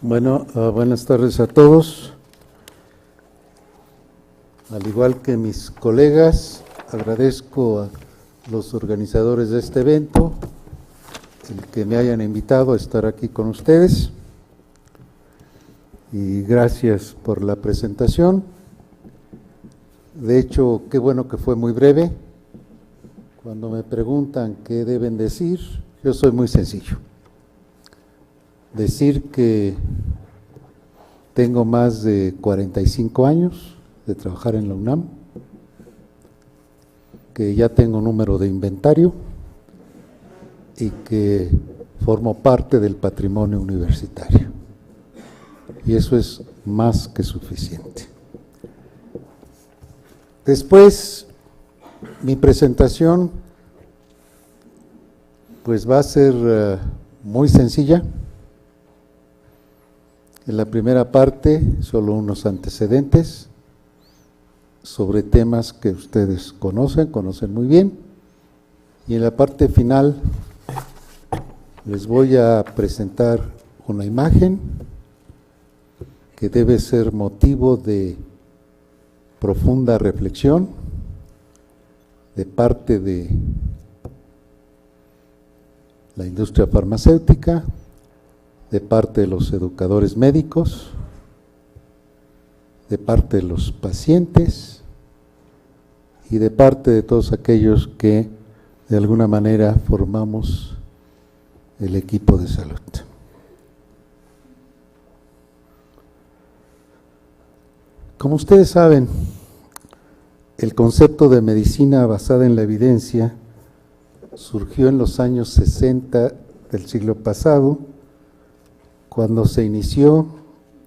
Bueno, buenas tardes a todos. Al igual que mis colegas, agradezco a los organizadores de este evento el que me hayan invitado a estar aquí con ustedes. Y gracias por la presentación. De hecho, qué bueno que fue muy breve. Cuando me preguntan qué deben decir, yo soy muy sencillo. Decir que tengo más de 45 años de trabajar en la UNAM, que ya tengo número de inventario y que formo parte del patrimonio universitario. Y eso es más que suficiente. Después, mi presentación pues va a ser muy sencilla. En la primera parte, solo unos antecedentes sobre temas que ustedes conocen muy bien. Y en la parte final les voy a presentar una imagen que debe ser motivo de profunda reflexión de parte de la industria farmacéutica, de parte de los educadores médicos, de parte de los pacientes y de parte de todos aquellos que de alguna manera formamos el equipo de salud. Como ustedes saben, el concepto de medicina basada en la evidencia surgió en los años 60 del siglo pasado, cuando se inició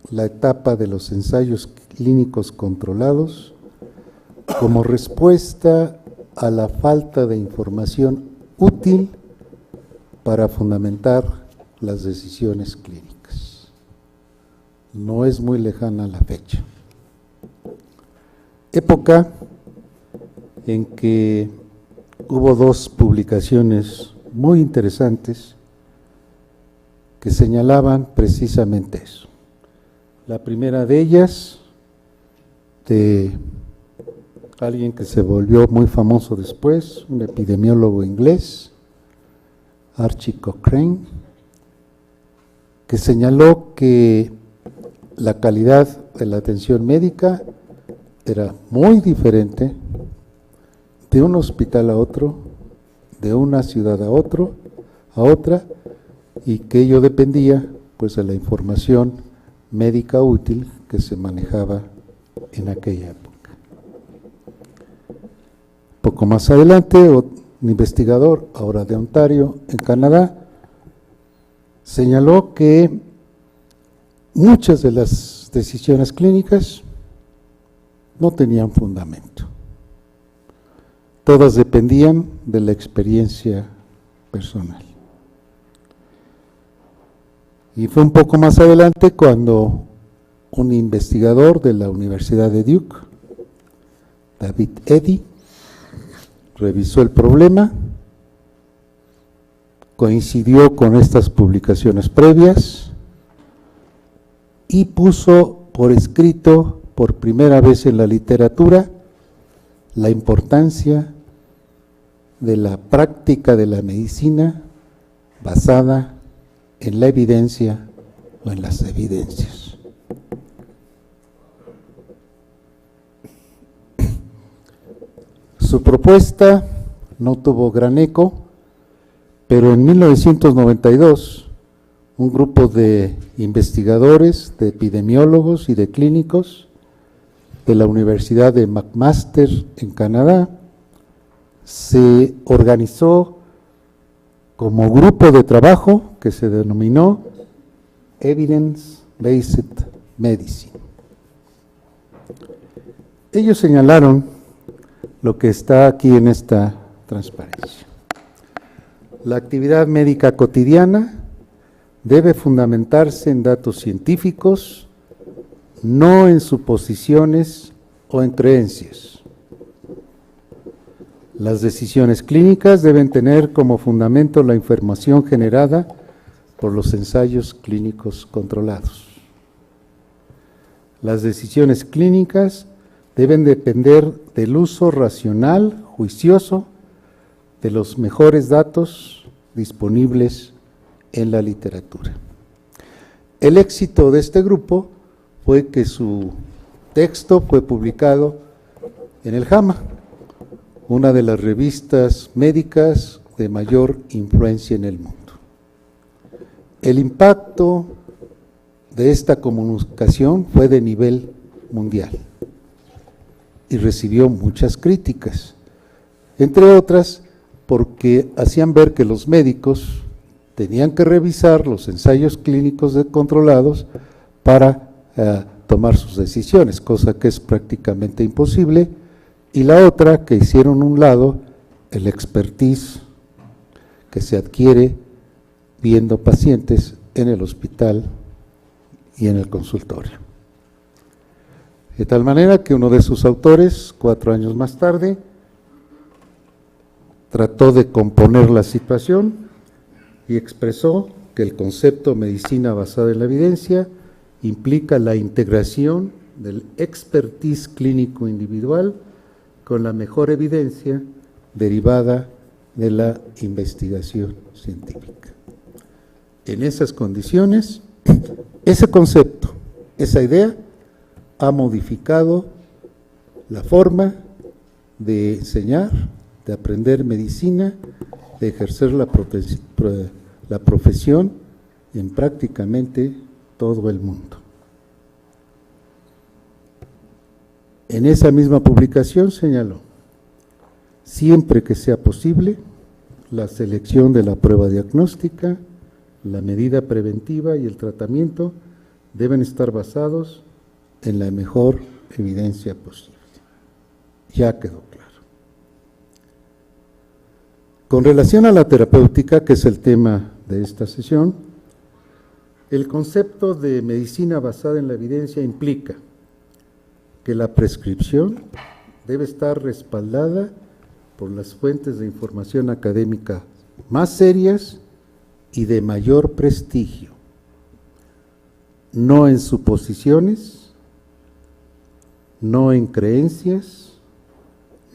la etapa de los ensayos clínicos controlados como respuesta a la falta de información útil para fundamentar las decisiones clínicas. No es muy lejana la fecha. Época en que hubo dos publicaciones muy interesantes que señalaban precisamente eso. La primera de ellas, de alguien que se volvió muy famoso después, un epidemiólogo inglés, Archie Cochrane, que señaló que la calidad de la atención médica era muy diferente de un hospital a otro, de una ciudad a otra, y que ello dependía pues de la información médica útil que se manejaba en aquella época. Poco más adelante, un investigador, ahora de Ontario, en Canadá, señaló que muchas de las decisiones clínicas no tenían fundamento. Todas dependían de la experiencia personal. Y fue un poco más adelante cuando un investigador de la Universidad de Duke, David Eddy, revisó el problema, coincidió con estas publicaciones previas y puso por escrito por primera vez en la literatura la importancia de la práctica de la medicina basada en la evidencia o en las evidencias. Su propuesta no tuvo gran eco, pero en 1992 un grupo de investigadores, de epidemiólogos y de clínicos de la Universidad de McMaster en Canadá se organizó como grupo de trabajo que se denominó Evidence-Based Medicine. Ellos señalaron lo que está aquí en esta transparencia. La actividad médica cotidiana debe fundamentarse en datos científicos, no en suposiciones o en creencias. Las decisiones clínicas deben tener como fundamento la información generada por los ensayos clínicos controlados. Las decisiones clínicas deben depender del uso racional, juicioso, de los mejores datos disponibles en la literatura. El éxito de este grupo fue que su texto fue publicado en el JAMA, una de las revistas médicas de mayor influencia en el mundo. El impacto de esta comunicación fue de nivel mundial y recibió muchas críticas, entre otras porque hacían ver que los médicos tenían que revisar los ensayos clínicos controlados para tomar sus decisiones, cosa que es prácticamente imposible, y la otra, que hicieron a un lado el expertise que se adquiere viendo pacientes en el hospital y en el consultorio. De tal manera que uno de sus autores, 4 años más tarde, trató de componer la situación y expresó que el concepto medicina basada en la evidencia implica la integración del expertise clínico individual con la mejor evidencia derivada de la investigación científica. En esas condiciones, ese concepto, esa idea, ha modificado la forma de enseñar, de aprender medicina, de ejercer la profesión en prácticamente todo el mundo. En esa misma publicación señaló: siempre que sea posible, la selección de la prueba diagnóstica, la medida preventiva y el tratamiento deben estar basados en la mejor evidencia posible. Ya quedó claro. Con relación a la terapéutica, que es el tema de esta sesión, el concepto de medicina basada en la evidencia implica que la prescripción debe estar respaldada por las fuentes de información académica más serias y de mayor prestigio, no en suposiciones, no en creencias,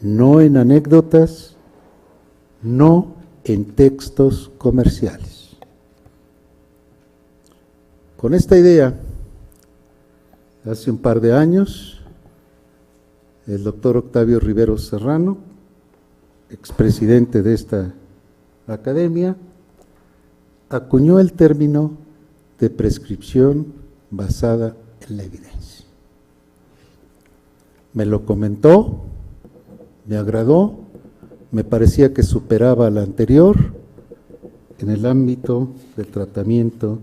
no en anécdotas, no en textos comerciales. Con esta idea, hace un par de años, el doctor Octavio Riveros Serrano, expresidente de esta academia, acuñó el término de prescripción basada en la evidencia. Me lo comentó, me agradó, me parecía que superaba al anterior en el ámbito del tratamiento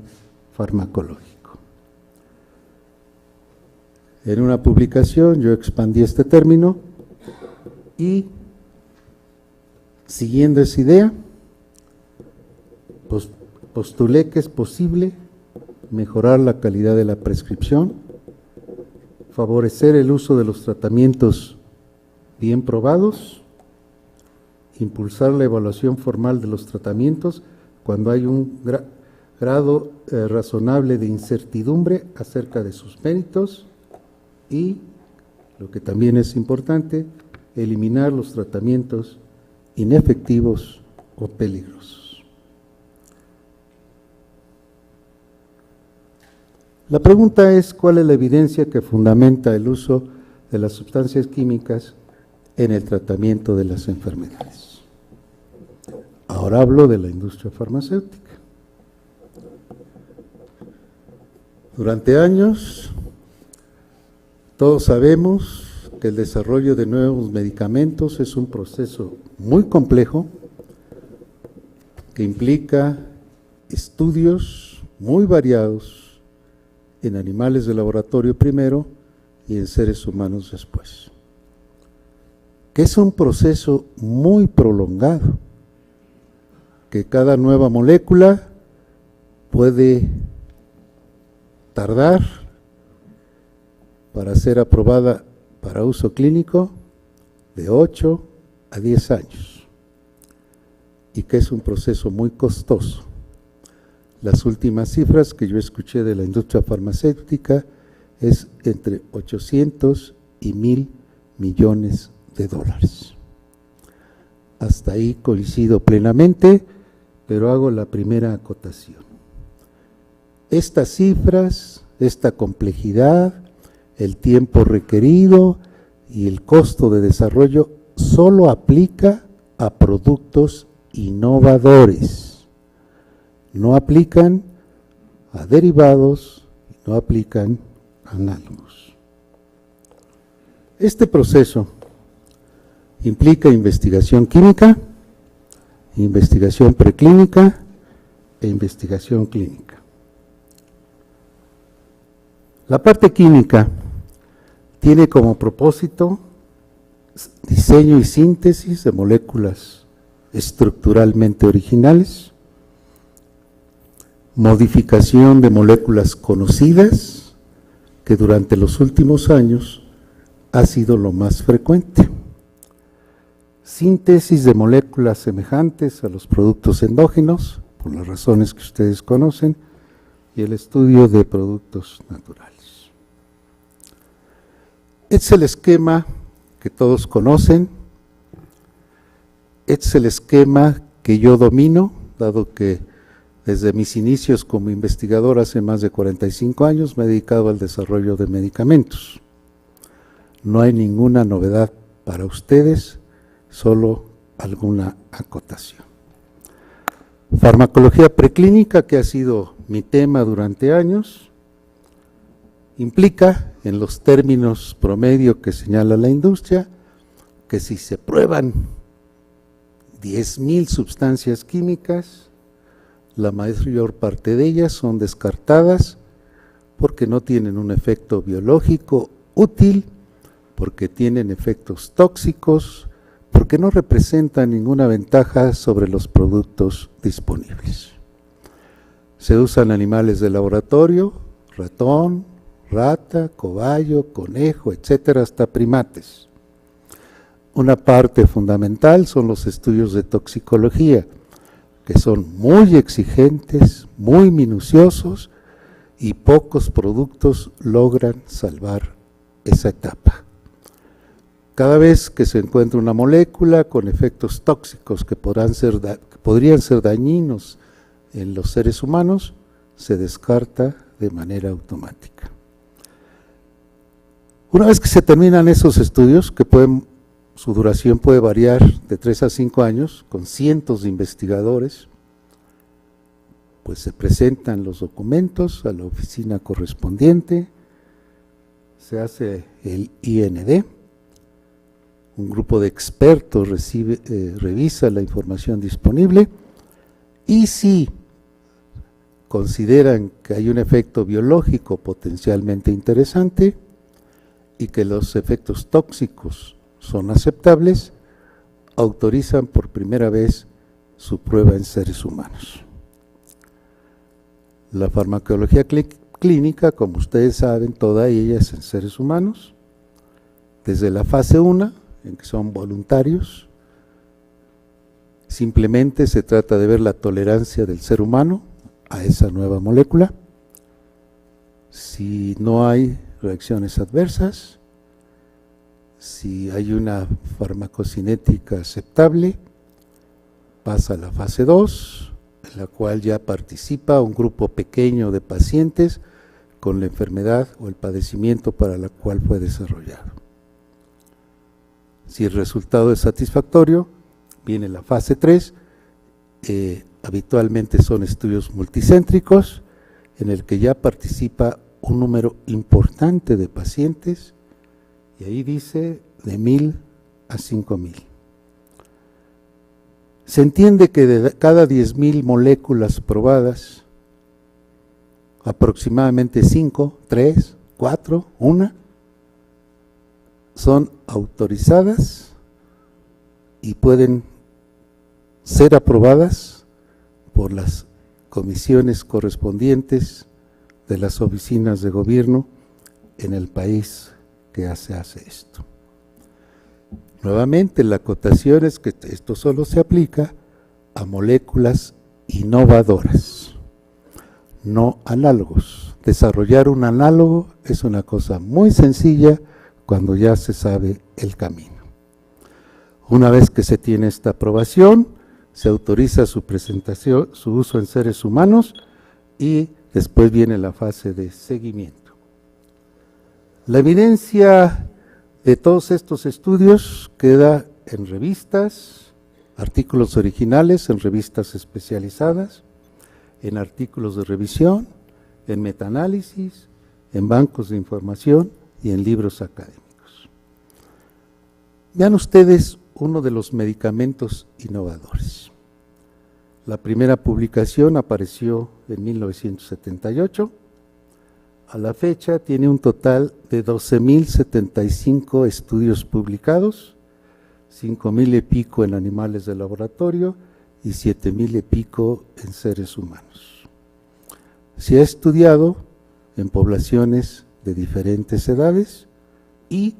farmacológico. En una publicación yo expandí este término y, siguiendo esa idea, postulé que es posible mejorar la calidad de la prescripción, favorecer el uso de los tratamientos bien probados, impulsar la evaluación formal de los tratamientos cuando hay un grado razonable de incertidumbre acerca de sus méritos y, lo que también es importante, eliminar los tratamientos inefectivos o peligrosos. La pregunta es: ¿cuál es la evidencia que fundamenta el uso de las sustancias químicas en el tratamiento de las enfermedades? Ahora hablo de la industria farmacéutica. Durante años, todos sabemos que el desarrollo de nuevos medicamentos es un proceso muy complejo que implica estudios muy variados en animales de laboratorio primero y en seres humanos después, que es un proceso muy prolongado, que cada nueva molécula puede tardar para ser aprobada para uso clínico de 8 a 10 años, y que es un proceso muy costoso. Las últimas cifras que yo escuché de la industria farmacéutica es entre 800 y 1,000 millones de dólares. Hasta ahí coincido plenamente, pero hago la primera acotación. Estas cifras, esta complejidad, el tiempo requerido y el costo de desarrollo solo aplica a productos innovadores. No aplican a derivados, no aplican a análogos. Este proceso implica investigación química, investigación preclínica e investigación clínica. La parte química tiene como propósito diseño y síntesis de moléculas estructuralmente originales, modificación de moléculas conocidas, que durante los últimos años ha sido lo más frecuente, síntesis de moléculas semejantes a los productos endógenos, por las razones que ustedes conocen, y el estudio de productos naturales. Este es el esquema que todos conocen, este es el esquema que yo domino, dado que desde mis inicios como investigador hace más de 45 años me he dedicado al desarrollo de medicamentos. No hay ninguna novedad para ustedes, solo alguna acotación. Farmacología preclínica, que ha sido mi tema durante años, implica, en los términos promedio que señala la industria, que si se prueban 10,000 sustancias químicas, la mayor parte de ellas son descartadas porque no tienen un efecto biológico útil, porque tienen efectos tóxicos, porque no representan ninguna ventaja sobre los productos disponibles. Se usan animales de laboratorio, ratón, rata, cobayo, conejo, etcétera, hasta primates. Una parte fundamental son los estudios de toxicología, que son muy exigentes, muy minuciosos, y pocos productos logran salvar esa etapa. Cada vez que se encuentra una molécula con efectos tóxicos que podrían ser dañinos en los seres humanos, se descarta de manera automática. Una vez que se terminan esos estudios, que su duración puede variar de 3 a 5 años, con cientos de investigadores, pues se presentan los documentos a la oficina correspondiente, se hace el IND, un grupo de expertos revisa la información disponible, y si consideran que hay un efecto biológico potencialmente interesante y que los efectos tóxicos son aceptables, autorizan por primera vez su prueba en seres humanos. La farmacología clínica, como ustedes saben, toda ella es en seres humanos, desde la fase 1, en que son voluntarios. Simplemente se trata de ver la tolerancia del ser humano a esa nueva molécula. Si no hay reacciones adversas, si hay una farmacocinética aceptable, pasa a la fase 2, en la cual ya participa un grupo pequeño de pacientes con la enfermedad o el padecimiento para la cual fue desarrollado. Si el resultado es satisfactorio, viene la fase 3, habitualmente son estudios multicéntricos, en el que ya participa un número importante de pacientes, y ahí dice de 1,000 a 5,000. Se entiende que de cada 10,000 moléculas probadas, aproximadamente 5, 3, 4, 1, son autorizadas y pueden ser aprobadas por las comisiones correspondientes de las oficinas de gobierno en el país que hace esto. Nuevamente, la acotación es que esto solo se aplica a moléculas innovadoras. no análogos. Desarrollar un análogo es una cosa muy sencilla cuando ya se sabe el camino. Una vez que se tiene esta aprobación, se autoriza su presentación, su uso en seres humanos y después viene la fase de seguimiento. La evidencia de todos estos estudios queda en revistas, artículos originales en revistas especializadas, en artículos de revisión, en metaanálisis, en bancos de información y en libros académicos. Vean ustedes uno de los medicamentos innovadores. La primera publicación apareció en 1978. A la fecha tiene un total de 12.075 estudios publicados, 5.000 y pico en animales de laboratorio y 7.000 y pico en seres humanos. Se ha estudiado en poblaciones de diferentes edades y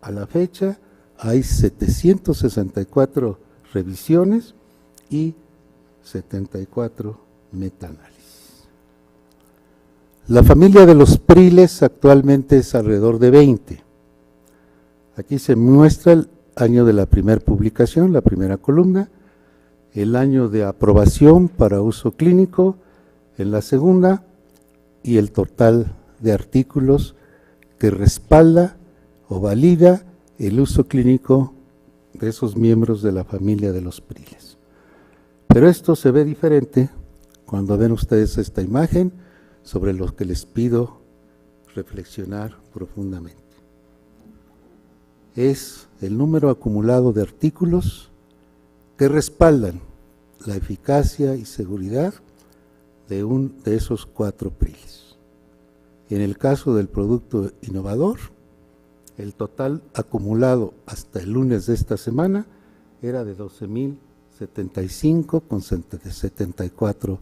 a la fecha hay 764 revisiones y 74 metaanálisis. La familia de los priles actualmente es alrededor de 20. Aquí se muestra el año de la primera publicación, la primera columna, el año de aprobación para uso clínico en la segunda y el total de artículos que respalda o valida el uso clínico de esos miembros de la familia de los priles. Pero esto se ve diferente cuando ven ustedes esta imagen sobre lo que les pido reflexionar profundamente. Es el número acumulado de artículos que respaldan la eficacia y seguridad de esos 4 priles. En el caso del producto innovador, el total acumulado hasta el lunes de esta semana era de 12.075 con 74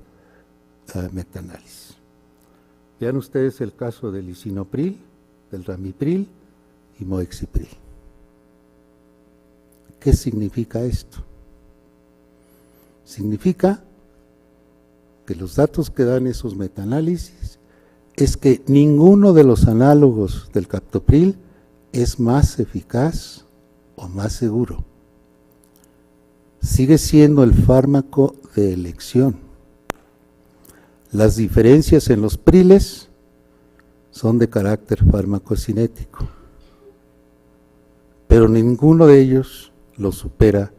metaanálisis. Vean ustedes el caso del lisinopril, del ramipril y moexipril. ¿Qué significa esto? Significa que los datos que dan esos metaanálisis es que ninguno de los análogos del captopril es más eficaz o más seguro. Sigue siendo el fármaco de elección. Las diferencias en los priles son de carácter farmacocinético, pero ninguno de ellos lo supera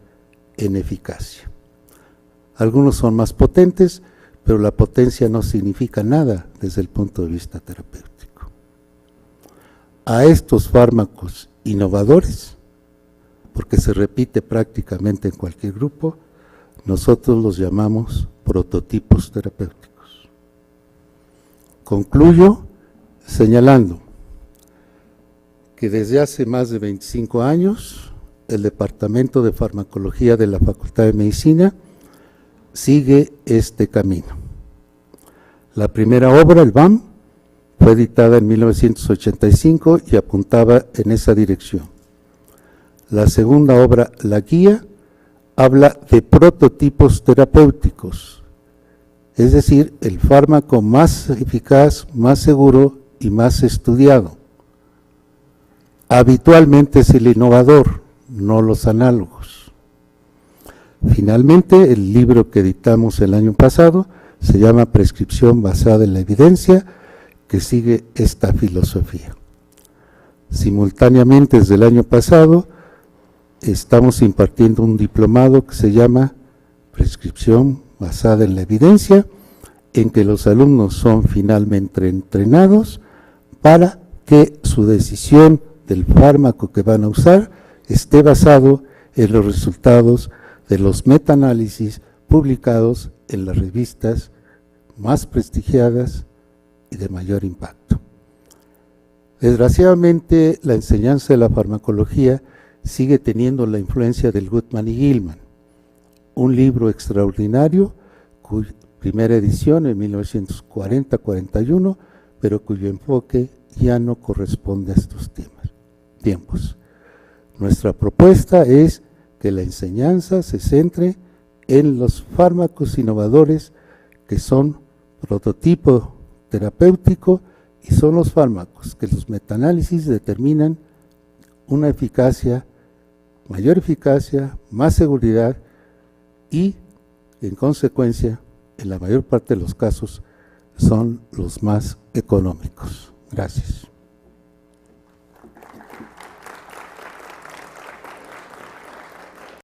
en eficacia. Algunos son más potentes, pero la potencia no significa nada desde el punto de vista terapéutico. A estos fármacos innovadores, porque se repite prácticamente en cualquier grupo, nosotros los llamamos prototipos terapéuticos. Concluyo señalando que desde hace más de 25 años el Departamento de Farmacología de la Facultad de Medicina sigue este camino. La primera obra, el BAM, fue editada en 1985 y apuntaba en esa dirección. La segunda obra, la guía, habla de prototipos terapéuticos, es decir, el fármaco más eficaz, más seguro y más estudiado. Habitualmente es el innovador, no los análogos. Finalmente, el libro que editamos el año pasado se llama Prescripción basada en la evidencia, que sigue esta filosofía. Simultáneamente, desde el año pasado, estamos impartiendo un diplomado que se llama Prescripción basada en la evidencia, en que los alumnos son finalmente entrenados para que su decisión del fármaco que van a usar esté basado en los resultados de los metaanálisis publicados en las revistas más prestigiadas y de mayor impacto. Desgraciadamente, la enseñanza de la farmacología sigue teniendo la influencia del Goodman y Gilman, un libro extraordinario, cuya primera edición en 1940-41, pero cuyo enfoque ya no corresponde a estos tiempos. Nuestra propuesta es que la enseñanza se centre en los fármacos innovadores que son prototipo terapéutico y son los fármacos que los metaanálisis determinan una eficacia, mayor eficacia, más seguridad y, en consecuencia, en la mayor parte de los casos, son los más económicos. Gracias.